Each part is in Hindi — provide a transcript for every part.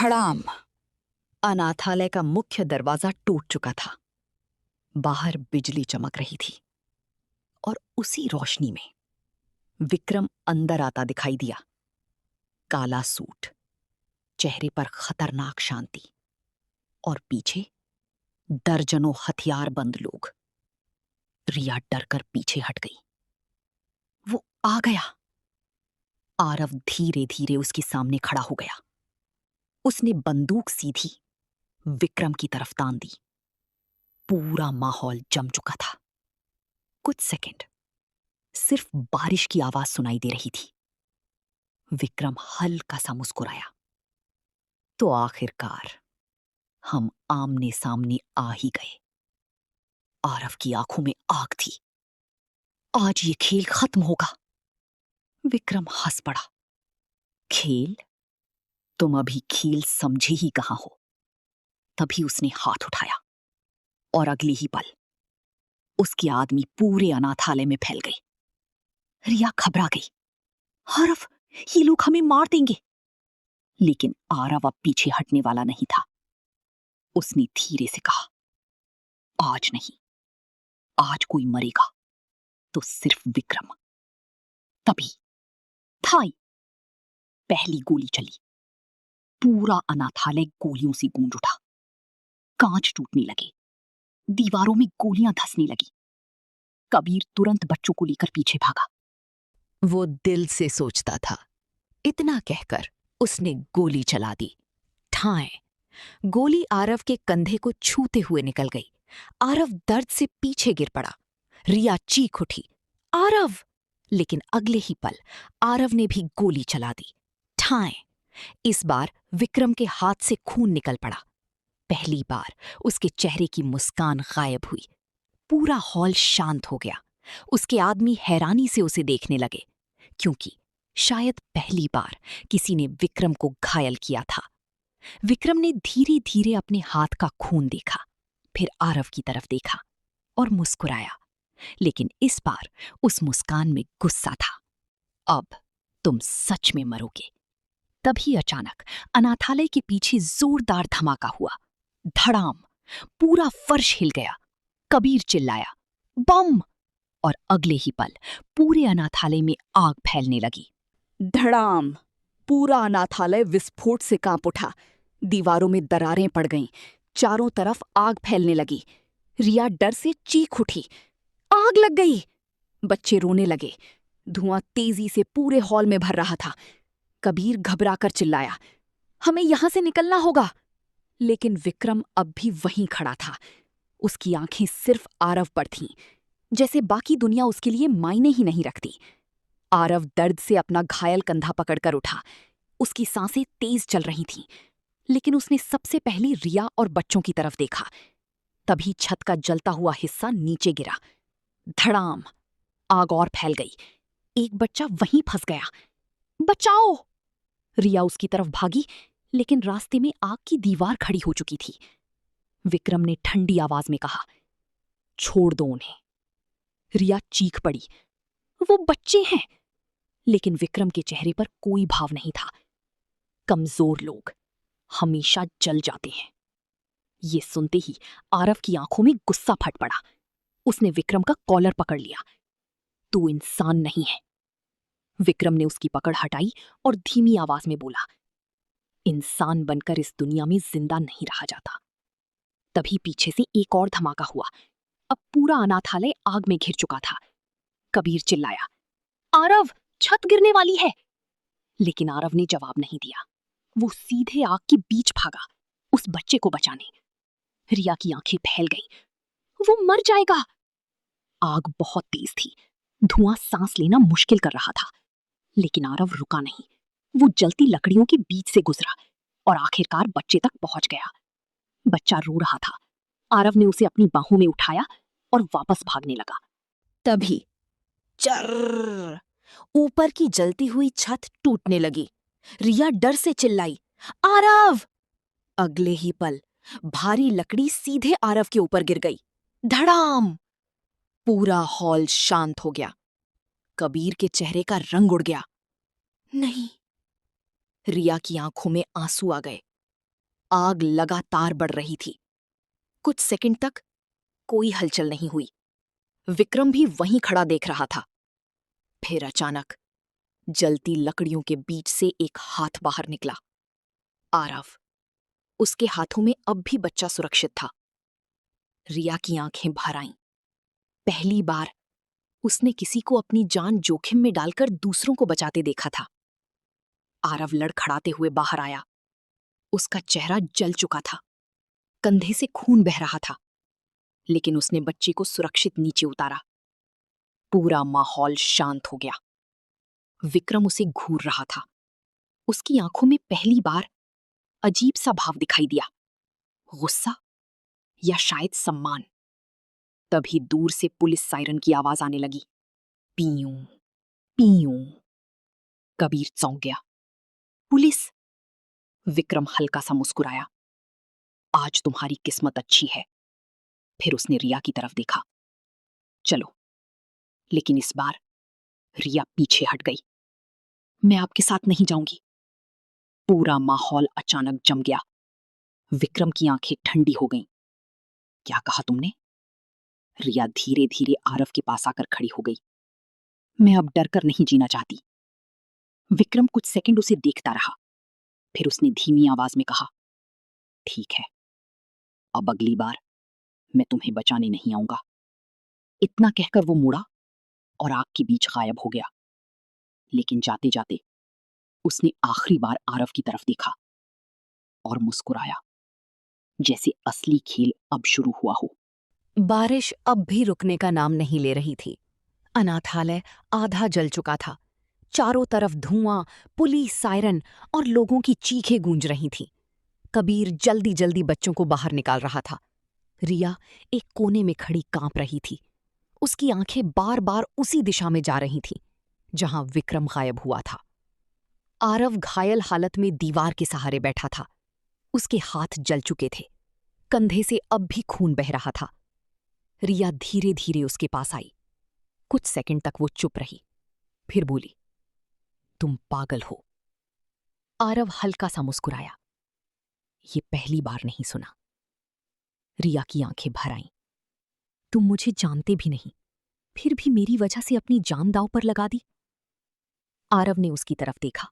धड़ाम। अनाथालय का मुख्य दरवाजा टूट चुका था। बाहर बिजली चमक रही थी और उसी रोशनी में विक्रम अंदर आता दिखाई दिया। काला सूट, चेहरे पर खतरनाक शांति और पीछे दर्जनों हथियारबंद लोग। रिया डरकर पीछे हट गई। वो आ गया। आरव धीरे धीरे उसके सामने खड़ा हो गया। उसने बंदूक सीधी विक्रम की तरफ तान दी। पूरा माहौल जम चुका था। कुछ सेकंड सिर्फ बारिश की आवाज सुनाई दे रही थी। विक्रम हल्का सा मुस्कुराया। तो आखिरकार हम आमने सामने आ ही गए। आरव की आंखों में आग थी। आज ये खेल खत्म होगा। विक्रम हंस पड़ा। खेल? तुम अभी खेल समझे ही कहां हो। तभी उसने हाथ उठाया और अगले ही पल उसके आदमी पूरे अनाथालय में फैल गए। रिया घबरा गई। आरव, ये लोग हमें मार देंगे। लेकिन आरव अब पीछे हटने वाला नहीं था। उसने धीरे से कहा, आज नहीं। आज कोई मरेगा तो सिर्फ विक्रम। तभी थाई पहली गोली चली। पूरा अनाथालय गोलियों से गूंज उठा। कांच टूटने लगे, दीवारों में गोलियां धंसने लगी। कबीर तुरंत बच्चों को लेकर पीछे भागा। वो दिल से सोचता था। इतना कहकर उसने गोली चला दी। ठाएं! गोली आरव के कंधे को छूते हुए निकल गई। आरव दर्द से पीछे गिर पड़ा। रिया चीख उठी, आरव! लेकिन अगले ही पल आरव ने भी गोली चला दी। ठाएं! इस बार विक्रम के हाथ से खून निकल पड़ा। पहली बार उसके चेहरे की मुस्कान गायब हुई। पूरा हॉल शांत हो गया। उसके आदमी हैरानी से उसे देखने लगे, क्योंकि शायद पहली बार किसी ने विक्रम को घायल किया था। विक्रम ने धीरे धीरे अपने हाथ का खून देखा, फिर आरव की तरफ देखा और मुस्कुराया। लेकिन इस बार उस मुस्कान में गुस्सा था। अब तुम सच में मरोगे। तभी अचानक अनाथालय के पीछे जोरदार धमाका हुआ। धड़ाम! पूरा फर्श हिल गया। कबीर चिल्लाया, बम! और अगले ही पल पूरे अनाथालय में आग फैलने लगी। धड़ाम! पूरा अनाथालय विस्फोट से कांप उठा। दीवारों में दरारें पड़ गईं। चारों तरफ आग फैलने लगी। रिया डर से चीख उठी, आग लग गई! बच्चे रोने लगे। धुआं तेजी से पूरे हॉल में भर रहा था। कबीर घबराकर चिल्लाया, हमें यहां से निकलना होगा। लेकिन विक्रम अब भी वहीं खड़ा था। उसकी आंखें सिर्फ आरव पर थीं, जैसे बाकी दुनिया उसके लिए मायने ही नहीं रखती। आरव दर्द से अपना घायल कंधा पकड़कर उठा। उसकी सांसें तेज चल रही थीं, लेकिन उसने सबसे पहले रिया और बच्चों की तरफ देखा। तभी छत का जलता हुआ हिस्सा नीचे गिरा। धड़ाम! आग और फैल गई। एक बच्चा वहीं फंस गया। बचाओ! रिया उसकी तरफ भागी, लेकिन रास्ते में आग की दीवार खड़ी हो चुकी थी। विक्रम ने ठंडी आवाज में कहा, छोड़ दो उन्हें। रिया चीख पड़ी, वो बच्चे हैं। लेकिन विक्रम के चेहरे पर कोई भाव नहीं था। कमजोर लोग हमेशा जल जाते हैं। ये सुनते ही आरव की आंखों में गुस्सा फट पड़ा। उसने विक्रम का कॉलर पकड़ लिया। तू इंसान नहीं है। विक्रम ने उसकी पकड़ हटाई और धीमी आवाज में बोला, इंसान बनकर इस दुनिया में जिंदा नहीं रहा जाता। तभी पीछे से एक और धमाका हुआ। अब पूरा अनाथालय आग में घिर चुका था। कबीर चिल्लाया, आरव, छत गिरने वाली है। लेकिन आरव ने जवाब नहीं दिया। वो सीधे आग के बीच भागा, उस बच्चे को बचाने। रिया की आंखें फैल गईं। वो मर जाएगा। आग बहुत तेज थी। धुआं सांस लेना मुश्किल कर रहा था। लेकिन आरव रुका नहीं। वो जलती लकड़ियों के बीच से गुजरा और आखिरकार बच्चे तक पहुंच गया। बच्चा रो रहा था। आरव ने उसे अपनी बाहों में उठाया और वापस भागने लगा। तभी चर्र! ऊपर की जलती हुई छत टूटने लगी। रिया डर से चिल्लाई, आरव! अगले ही पल भारी लकड़ी सीधे आरव के ऊपर गिर गई। धड़ाम! पूरा हॉल शांत हो गया। कबीर के चेहरे का रंग उड़ गया। नहीं! रिया की आंखों में आंसू आ गए। आग लगातार बढ़ रही थी। कुछ सेकंड तक कोई हलचल नहीं हुई। विक्रम भी वहीं खड़ा देख रहा था। फिर अचानक जलती लकड़ियों के बीच से एक हाथ बाहर निकला। आरव। उसके हाथों में अब भी बच्चा सुरक्षित था। रिया की आंखें भर आईं। पहली बार उसने किसी को अपनी जान जोखिम में डालकर दूसरों को बचाते देखा था। आरव लड़खड़ाते हुए बाहर आया। उसका चेहरा जल चुका था, कंधे से खून बह रहा था, लेकिन उसने बच्चे को सुरक्षित नीचे उतारा। पूरा माहौल शांत हो गया। विक्रम उसे घूर रहा था। उसकी आंखों में पहली बार अजीब सा भाव दिखाई दिया, गुस्सा या शायद सम्मान। तभी दूर से पुलिस सायरन की आवाज आने लगी, पीयूं पीयूं। कबीर चौंक गया। पुलिस? विक्रम हल्का सा मुस्कुराया। आज तुम्हारी किस्मत अच्छी है। फिर उसने रिया की तरफ देखा। चलो। लेकिन इस बार रिया पीछे हट गई। मैं आपके साथ नहीं जाऊंगी। पूरा माहौल अचानक जम गया। विक्रम की आंखें ठंडी हो गईं। क्या कहा तुमने? रिया धीरे धीरे आरव के पास आकर खड़ी हो गई। मैं अब डर कर नहीं जीना चाहती। विक्रम कुछ सेकंड उसे देखता रहा। फिर उसने धीमी आवाज में कहा, ठीक है, अब अगली बार मैं तुम्हें बचाने नहीं आऊंगा। इतना कहकर वो मुड़ा और आग के बीच गायब हो गया। लेकिन जाते जाते उसने आखिरी बार आरव की तरफ देखा और मुस्कुराया, जैसे असली खेल अब शुरू हुआ हो। बारिश अब भी रुकने का नाम नहीं ले रही थी। अनाथालय आधा जल चुका था। चारों तरफ धुआं, पुलिस सायरन और लोगों की चीखें गूंज रही थीं। कबीर जल्दी जल्दी बच्चों को बाहर निकाल रहा था। रिया एक कोने में खड़ी कांप रही थी। उसकी आंखें बार बार उसी दिशा में जा रही थीं जहां विक्रम गायब हुआ था। आरव घायल हालत में दीवार के सहारे बैठा था। उसके हाथ जल चुके थे, कंधे से अब भी खून बह रहा था। रिया धीरे धीरे उसके पास आई। कुछ सेकंड तक वो चुप रही, फिर बोली, तुम पागल हो। आरव हल्का सा मुस्कुराया। ये पहली बार नहीं सुना। रिया की आंखें भर आईं। तुम मुझे जानते भी नहीं, फिर भी मेरी वजह से अपनी जान दांव पर लगा दी। आरव ने उसकी तरफ देखा,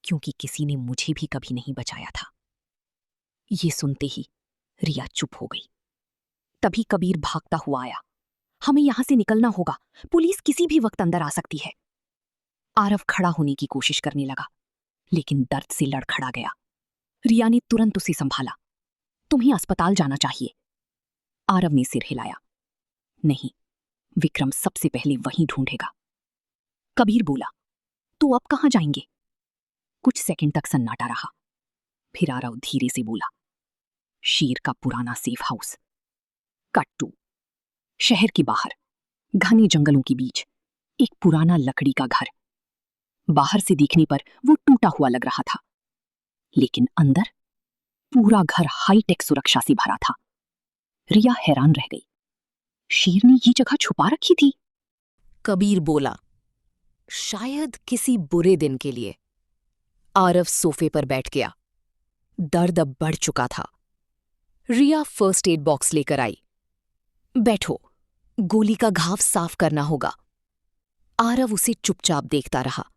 क्योंकि किसी ने मुझे भी कभी नहीं बचाया था। ये सुनते ही रिया चुप हो गई। तभी कबीर भागता हुआ आया। हमें यहां से निकलना होगा, पुलिस किसी भी वक्त अंदर आ सकती है। आरव खड़ा होने की कोशिश करने लगा, लेकिन दर्द से लड़खड़ा गया। रिया ने तुरंत उसे संभाला। तुम्हें अस्पताल जाना चाहिए। आरव ने सिर हिलाया। नहीं, विक्रम सबसे पहले वहीं ढूंढेगा। कबीर बोला, तो अब कहां जाएंगे? कुछ सेकंड तक सन्नाटा रहा। फिर आरव धीरे से बोला, शेर का पुराना सेफ हाउस। कट टू शहर के बाहर, घने जंगलों के बीच, एक पुराना लकड़ी का घर। बाहर से देखने पर वो टूटा हुआ लग रहा था, लेकिन अंदर पूरा घर हाईटेक सुरक्षा से भरा था। रिया हैरान रह गई। शेर ने ये जगह छुपा रखी थी? कबीर बोला, शायद किसी बुरे दिन के लिए। आरव सोफे पर बैठ गया। दर्द अब बढ़ चुका था। रिया फर्स्ट एड बॉक्स लेकर आई। बैठो, गोली का घाव साफ करना होगा। आरव उसे चुपचाप देखता रहा।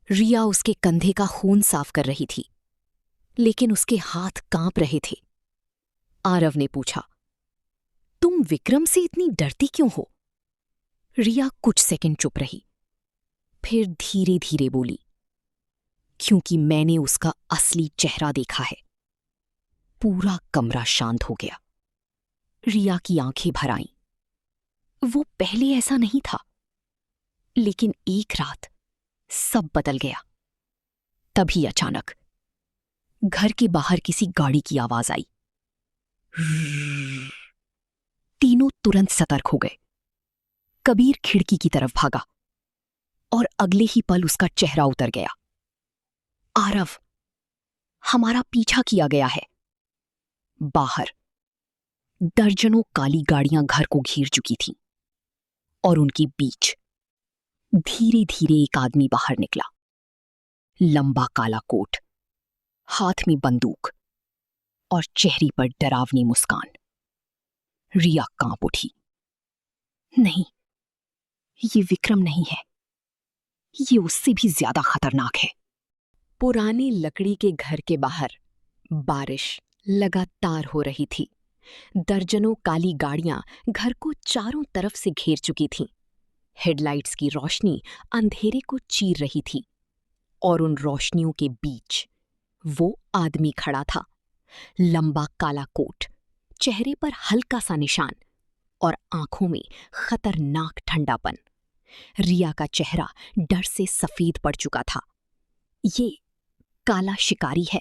रिया उसके कंधे का खून साफ कर रही थी, लेकिन उसके हाथ कांप रहे थे। आरव ने पूछा, तुम विक्रम से इतनी डरती क्यों हो? रिया कुछ सेकंड चुप रही, फिर धीरे धीरे बोली, क्योंकि मैंने उसका असली चेहरा देखा है। पूरा कमरा शांत हो गया। रिया की आंखें भर आईं। वो पहले ऐसा नहीं था, लेकिन एक रात सब बदल गया। तभी अचानक घर के बाहर किसी गाड़ी की आवाज आई। तीनों तुरंत सतर्क हो गए। कबीर खिड़की की तरफ भागा और अगले ही पल उसका चेहरा उतर गया। आरव, हमारा पीछा किया गया है। बाहर दर्जनों काली गाड़ियां घर को घेर चुकी थीं और उनके बीच धीरे धीरे एक आदमी बाहर निकला। लंबा काला कोट, हाथ में बंदूक, और चेहरे पर डरावनी मुस्कान। रिया कांप उठी। नहीं, ये विक्रम नहीं है, ये उससे भी ज्यादा खतरनाक है। पुरानी लकड़ी के घर के बाहर बारिश लगातार हो रही थी। दर्जनों काली गाड़ियां घर को चारों तरफ से घेर चुकी थीं। हेडलाइट्स की रोशनी अंधेरे को चीर रही थी और उन रोशनियों के बीच वो आदमी खड़ा था। लंबा काला कोट, चेहरे पर हल्का सा निशान और आंखों में खतरनाक ठंडापन। रिया का चेहरा डर से सफेद पड़ चुका था। ये काला शिकारी है।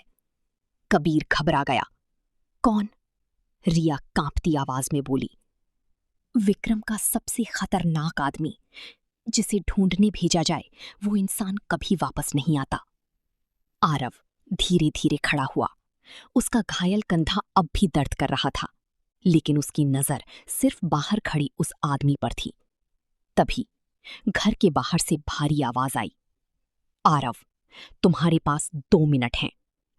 कबीर घबरा गया। कौन? रिया कांपती आवाज में बोली। विक्रम का सबसे खतरनाक आदमी, जिसे ढूंढने भेजा जाए वो इंसान कभी वापस नहीं आता। आरव धीरे धीरे खड़ा हुआ। उसका घायल कंधा अब भी दर्द कर रहा था, लेकिन उसकी नजर सिर्फ बाहर खड़ी उस आदमी पर थी। तभी घर के बाहर से भारी आवाज आई। आरव, तुम्हारे पास 2 मिनट हैं।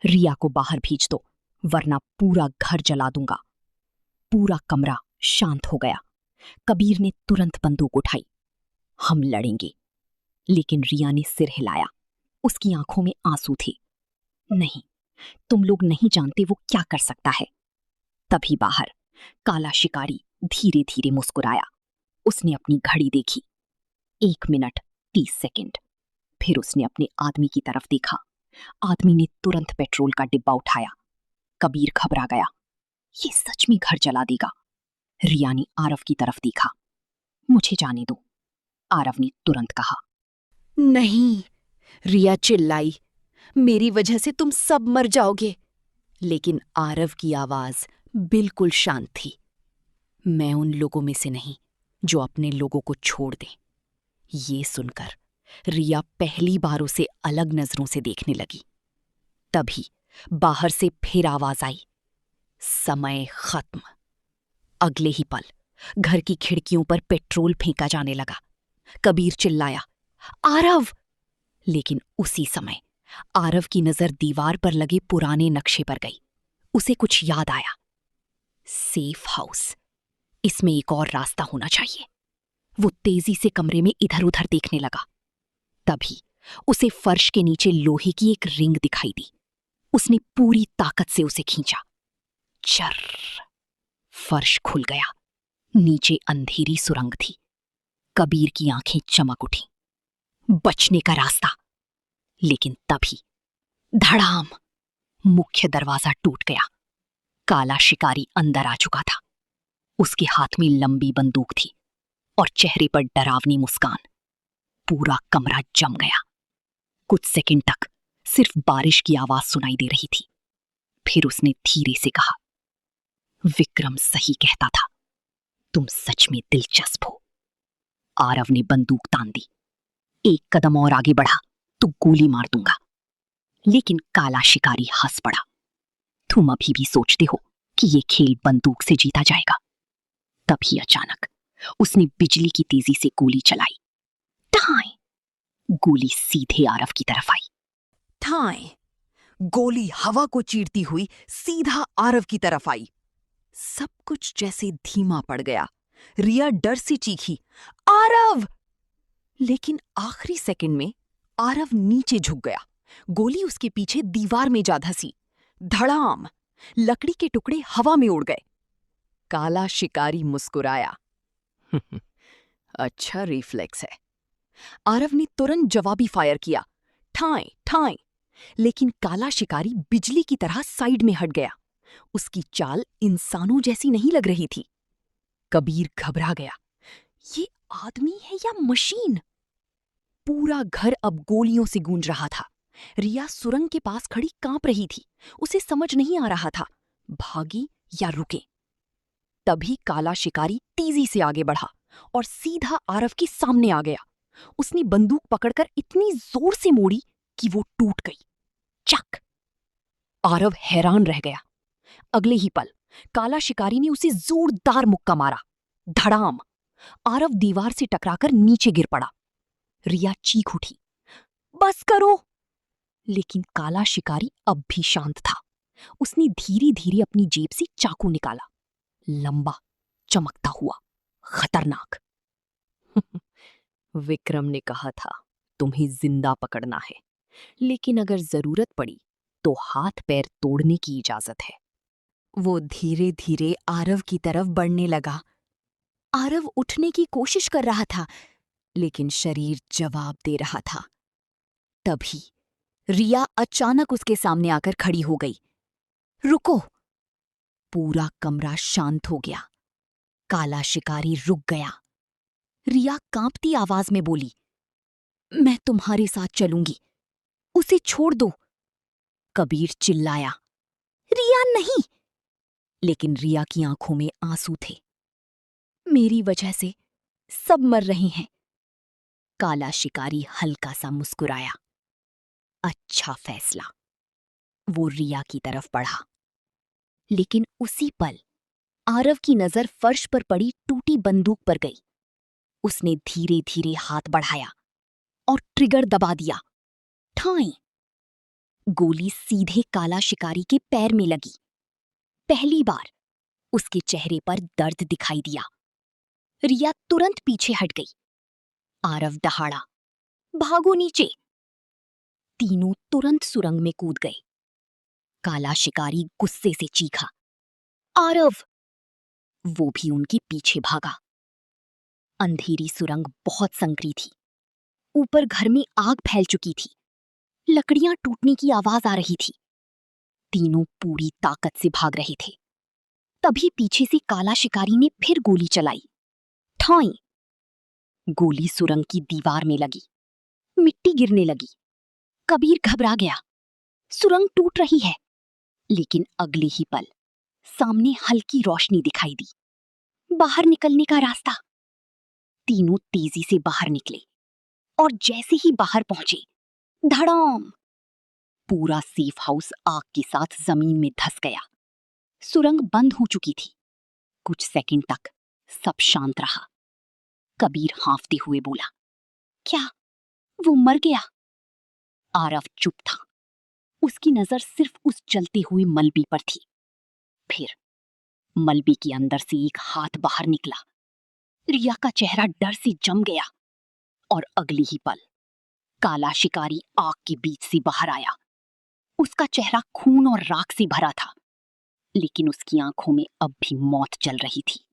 रिया को बाहर भेज दो, वरना पूरा घर जला दूंगा। पूरा कमरा शांत हो गया। कबीर ने तुरंत बंदूक उठाई। हम लड़ेंगे। लेकिन रिया ने सिर हिलाया। उसकी आंखों में आंसू थे। नहीं, तुम लोग नहीं जानते वो क्या कर सकता है। तभी बाहर काला शिकारी धीरे धीरे मुस्कुराया। उसने अपनी घड़ी देखी। 1 मिनट 30 सेकंड। फिर उसने अपने आदमी की तरफ देखा। आदमी ने तुरंत पेट्रोल का डिब्बा उठाया। कबीर घबरा गया। ये सच में घर जला देगा। रिया ने आरव की तरफ देखा। मुझे जाने दो, आरव ने तुरंत कहा। नहीं, रिया चिल्लाई, मेरी वजह से तुम सब मर जाओगे। लेकिन आरव की आवाज बिल्कुल शांत थी। मैं उन लोगों में से नहीं जो अपने लोगों को छोड़ दें। ये सुनकर रिया पहली बार उसे अलग नजरों से देखने लगी। तभी बाहर से फिर आवाज आई। समय खत्म। अगले ही पल घर की खिड़कियों पर पेट्रोल फेंका जाने लगा। कबीर चिल्लाया, आरव! लेकिन उसी समय आरव की नजर दीवार पर लगे पुराने नक्शे पर गई। उसे कुछ याद आया। सेफ हाउस, इसमें एक और रास्ता होना चाहिए। वो तेजी से कमरे में इधर उधर देखने लगा। तभी उसे फर्श के नीचे लोहे की एक रिंग दिखाई दी। उसने पूरी ताकत से उसे खींचा। चर्र! फर्श खुल गया। नीचे अंधेरी सुरंग थी। कबीर की आंखें चमक उठी। बचने का रास्ता। लेकिन तभी धड़ाम! मुख्य दरवाजा टूट गया। काला शिकारी अंदर आ चुका था। उसके हाथ में लंबी बंदूक थी और चेहरे पर डरावनी मुस्कान। पूरा कमरा जम गया। कुछ सेकंड तक सिर्फ बारिश की आवाज सुनाई दे रही थी। फिर उसने धीरे से कहा, विक्रम सही कहता था, तुम सच में दिलचस्प हो। आरव ने बंदूक तान दी। 1 कदम और आगे बढ़ा तो गोली मार दूंगा। लेकिन काला शिकारी हंस पड़ा। तुम अभी भी सोचते हो कि ये खेल बंदूक से जीता जाएगा। तभी अचानक उसने बिजली की तेजी से गोली चलाई। ठाई! गोली सीधे आरव की तरफ आई। ठाई! गोली हवा को चीरती हुई सीधा आरव की तरफ आई। सब कुछ जैसे धीमा पड़ गया। रिया डर से चीखी, आरव! लेकिन आखिरी सेकंड में आरव नीचे झुक गया। गोली उसके पीछे दीवार में जा धंसी। धड़ाम! लकड़ी के टुकड़े हवा में उड़ गए। काला शिकारी मुस्कुराया। अच्छा रिफ्लेक्स है। आरव ने तुरंत जवाबी फायर किया। ठाई ठाई! लेकिन काला शिकारी बिजली की तरह साइड में हट गया। उसकी चाल इंसानों जैसी नहीं लग रही थी। कबीर घबरा गया। ये आदमी है या मशीन? पूरा घर अब गोलियों से गूंज रहा था। रिया सुरंग के पास खड़ी कांप रही थी। उसे समझ नहीं आ रहा था, भागी या रुके। तभी काला शिकारी तेजी से आगे बढ़ा और सीधा आरव के सामने आ गया। उसने बंदूक पकड़कर इतनी जोर से मोड़ी कि वो टूट गई। चक! आरव हैरान रह गया। अगले ही पल काला शिकारी ने उसे जोरदार मुक्का मारा। धड़ाम! आरव दीवार से टकराकर नीचे गिर पड़ा। रिया चीख उठी, बस करो! लेकिन काला शिकारी अब भी शांत था। उसने धीरे धीरे अपनी जेब से चाकू निकाला, लंबा, चमकता हुआ, खतरनाक। विक्रम ने कहा था तुम्हें जिंदा पकड़ना है, लेकिन अगर जरूरत पड़ी तो हाथ पैर तोड़ने की इजाजत है। वो धीरे धीरे आरव की तरफ बढ़ने लगा। आरव उठने की कोशिश कर रहा था, लेकिन शरीर जवाब दे रहा था। तभी रिया अचानक उसके सामने आकर खड़ी हो गई। रुको! पूरा कमरा शांत हो गया। काला शिकारी रुक गया। रिया कांपती आवाज में बोली, मैं तुम्हारे साथ चलूंगी, उसे छोड़ दो। कबीर चिल्लाया, रिया नहीं! लेकिन रिया की आंखों में आंसू थे। मेरी वजह से सब मर रहे हैं। काला शिकारी हल्का सा मुस्कुराया। अच्छा फैसला। वो रिया की तरफ बढ़ा। लेकिन उसी पल आरव की नजर फर्श पर पड़ी टूटी बंदूक पर गई। उसने धीरे धीरे हाथ बढ़ाया और ट्रिगर दबा दिया। ठाई! गोली सीधे काला शिकारी के पैर में लगी। पहली बार उसके चेहरे पर दर्द दिखाई दिया। रिया तुरंत पीछे हट गई। आरव दहाड़ा, भागो नीचे! तीनों तुरंत सुरंग में कूद गए। काला शिकारी गुस्से से चीखा, आरव! वो भी उनके पीछे भागा। अंधेरी सुरंग बहुत संकरी थी। ऊपर घर में आग फैल चुकी थी। लकड़ियां टूटने की आवाज आ रही थी। तीनों पूरी ताकत से भाग रहे थे। तभी पीछे से काला शिकारी ने फिर गोली चलाई। ठाई! गोली सुरंग की दीवार में लगी। मिट्टी गिरने लगी। कबीर घबरा गया। सुरंग टूट रही है। लेकिन अगले ही पल सामने हल्की रोशनी दिखाई दी। बाहर निकलने का रास्ता। तीनों तेजी से बाहर निकले और जैसे ही बाहर पहुंचे, धड़ाम! पूरा सेफ हाउस आग के साथ जमीन में धंस गया। सुरंग बंद हो चुकी थी। कुछ सेकंड तक सब शांत रहा। कबीर हांफते हुए बोला, क्या वो मर गया? आरव चुप था। उसकी नजर सिर्फ उस जलते हुए मलबे पर थी। फिर मलबे के अंदर से एक हाथ बाहर निकला। रिया का चेहरा डर से जम गया और अगले ही पल काला शिकारी आग के बीच से बाहर आया। उसका चेहरा खून और राख से भरा था, लेकिन उसकी आंखों में अब भी मौत जल रही थी।